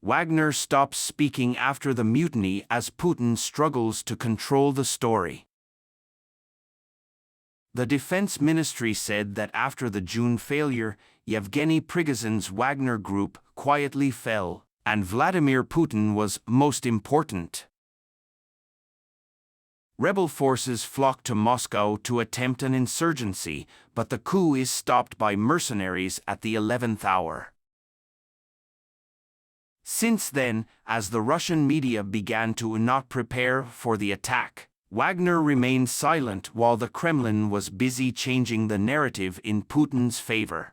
Wagner stops speaking after the mutiny as Putin struggles to control the story. The Defense Ministry said that after the June failure, Yevgeny Prigozhin's Wagner group quietly fell, and Vladimir Putin was most important. Rebel forces flocked to Moscow to attempt an insurgency, but the coup is stopped by mercenaries at the 11th hour. Since then, as the Russian media began to not prepare for the attack, Wagner remained silent while the Kremlin was busy changing the narrative in Putin's favor.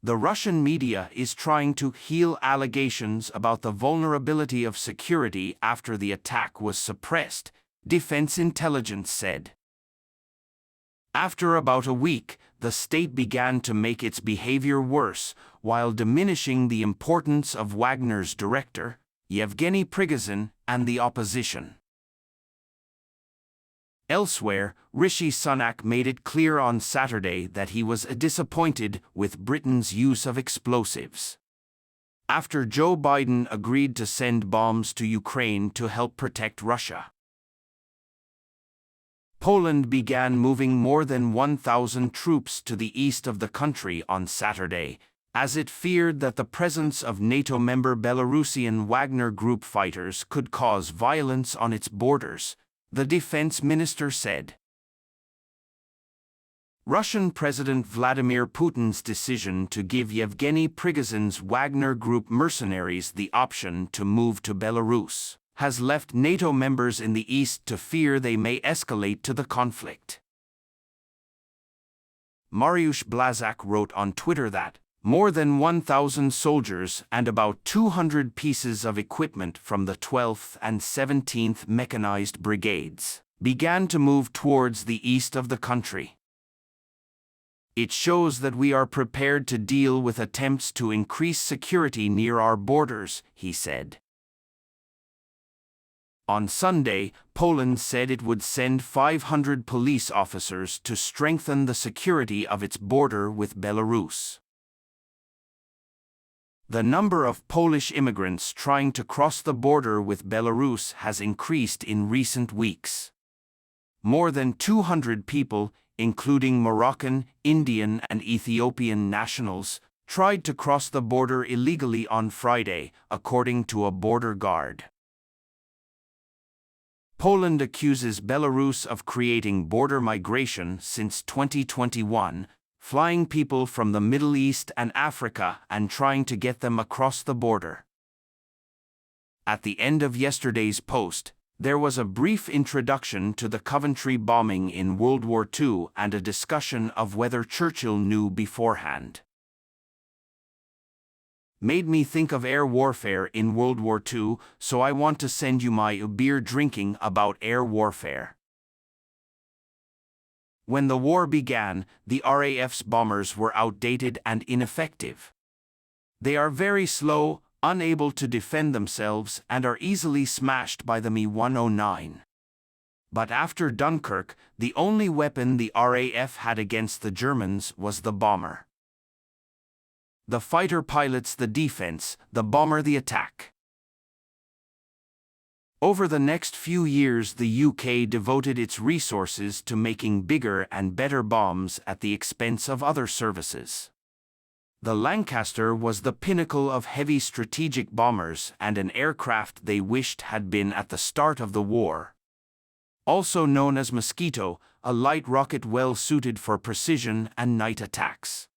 The Russian media is trying to heal allegations about the vulnerability of security after the attack was suppressed, Defense Intelligence said. After about a week, the state began to make its behavior worse, while diminishing the importance of Wagner's director, Yevgeny Prigozhin, and the opposition. Elsewhere, Rishi Sunak made it clear on Saturday that he was disappointed with Britain's use of explosives. After Joe Biden agreed to send bombs to Ukraine to help protect Russia. Poland began moving more than 1,000 troops to the east of the country on Saturday, as it feared that the presence of NATO member Belarusian Wagner group fighters could cause violence on its borders, the defense minister said. Russian President Vladimir Putin's decision to give Yevgeny Prigozhin's Wagner group mercenaries the option to move to Belarus has left NATO members in the east to fear they may escalate to the conflict. Mariusz Blazak wrote on Twitter that more than 1,000 soldiers and about 200 pieces of equipment from the 12th and 17th Mechanized Brigades began to move towards the east of the country. It shows that we are prepared to deal with attempts to increase security near our borders, he said. On Sunday, Poland said it would send 500 police officers to strengthen the security of its border with Belarus. The number of Polish immigrants trying to cross the border with Belarus has increased in recent weeks. More than 200 people, including Moroccan, Indian, and Ethiopian nationals, tried to cross the border illegally on Friday, according to a border guard. Poland accuses Belarus of creating border migration since 2021, flying people from the Middle East and Africa and trying to get them across the border. At the end of yesterday's post, there was a brief introduction to the Coventry bombing in World War II and a discussion of whether Churchill knew beforehand. Made me think of air warfare in World War II, so I want to send you my beer drinking about air warfare. When the war began, the RAF's bombers were outdated and ineffective. They are very slow, unable to defend themselves, and are easily smashed by the Mi-109. But after Dunkirk, the only weapon the RAF had against the Germans was the bomber. The fighter pilots the defense, the bomber the attack. Over the next few years, the UK devoted its resources to making bigger and better bombs at the expense of other services. The Lancaster was the pinnacle of heavy strategic bombers and an aircraft they wished had been at the start of the war. Also known as Mosquito, a light rocket well suited for precision and night attacks.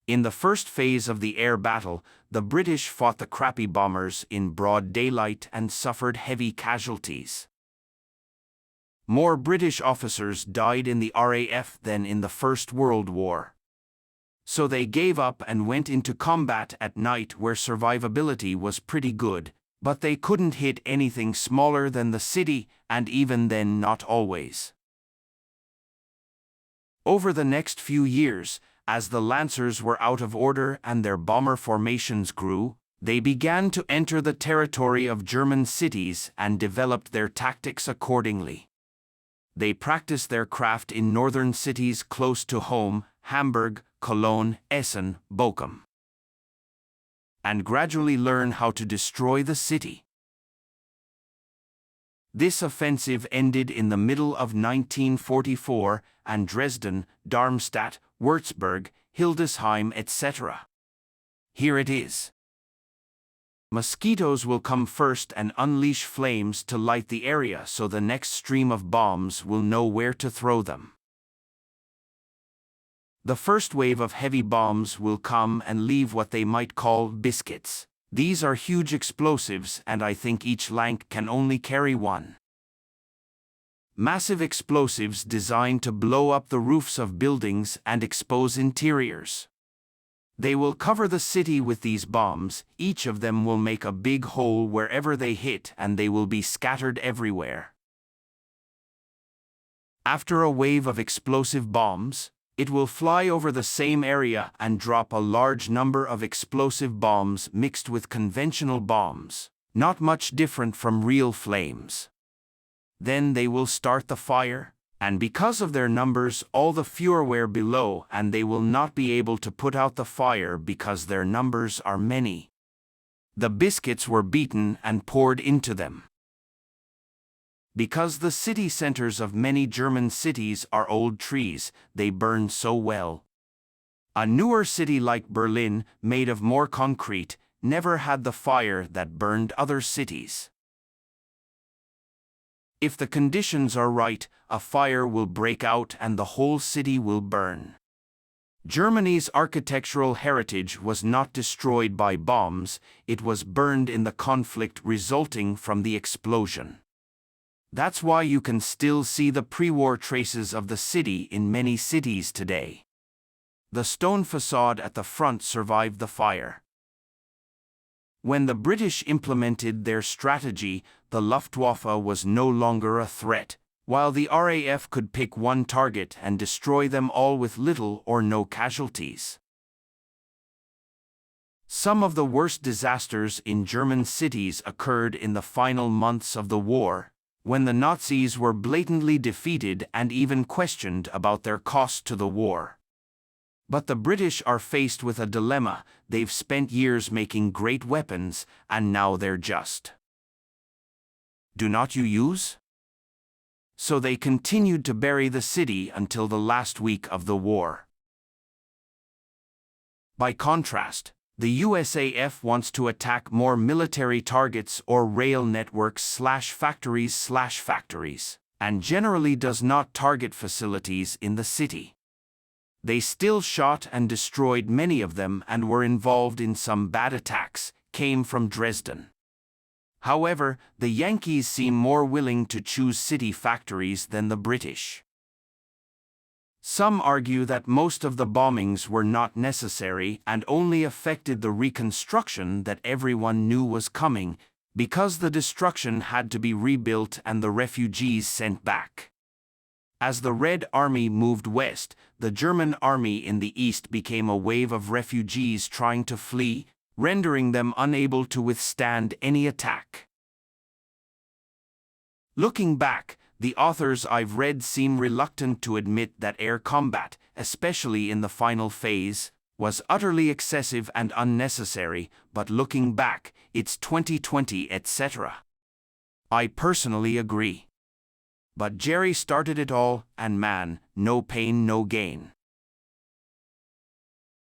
In the first phase of the air battle, the British fought the crappy bombers in broad daylight and suffered heavy casualties. More British officers died in the RAF than in the First World War. So they gave up and went into combat at night where survivability was pretty good, but they couldn't hit anything smaller than the city, and even then not always. Over the next few years, as the Lancers were out of order and their bomber formations grew, they began to enter the territory of German cities and developed their tactics accordingly. They practiced their craft in northern cities close to home: Hamburg, Cologne, Essen, Bochum. and gradually learn how to destroy the city. This offensive ended in the middle of 1944, and Dresden, Darmstadt, Würzburg, Hildesheim, etc. Here it is. Mosquitoes will come first and unleash flames to light the area so the next stream of bombs will know where to throw them. The first wave of heavy bombs will come and leave what they might call biscuits. These are huge explosives, and I think each lank can only carry one. Massive explosives designed to blow up the roofs of buildings and expose interiors. They will cover the city with these bombs. Each of them will make a big hole wherever they hit, and they will be scattered everywhere. After a wave of explosive bombs, it will fly over the same area and drop a large number of explosive bombs mixed with conventional bombs, not much different from real flames. Then they will start the fire, and because of their numbers, all the fewer were below, and they will not be able to put out the fire because their numbers are many. The biscuits were beaten and poured into them. Because the city centers of many German cities are old trees, they burn so well. A newer city like Berlin, made of more concrete, never had the fire that burned other cities. If the conditions are right, a fire will break out and the whole city will burn. Germany's architectural heritage was not destroyed by bombs, it was burned in the conflict resulting from the explosion. That's why you can still see the pre-war traces of the city in many cities today. The stone facade at the front survived the fire. When the British implemented their strategy, the Luftwaffe was no longer a threat, while the RAF could pick one target and destroy them all with little or no casualties. Some of the worst disasters in German cities occurred in the final months of the war, when the Nazis were blatantly defeated and even questioned about their cost to the war. But the British are faced with a dilemma. They've spent years making great weapons, and now they're just. Do not you use? So they continued to bury the city until the last week of the war. By contrast, the USAF wants to attack more military targets or rail networks /factories, and generally does not target facilities in the city. They still shot and destroyed many of them and were involved in some bad attacks, came from Dresden. However, the Yankees seem more willing to choose city factories than the British. Some argue that most of the bombings were not necessary and only affected the reconstruction that everyone knew was coming, because the destruction had to be rebuilt and the refugees sent back. As the Red Army moved west, the German army in the east became a wave of refugees trying to flee, rendering them unable to withstand any attack. Looking back, the authors I've read seem reluctant to admit that air combat, especially in the final phase, was utterly excessive and unnecessary, but looking back, it's 2020, etc. I personally agree. But Jerry started it all, and man, no pain, no gain.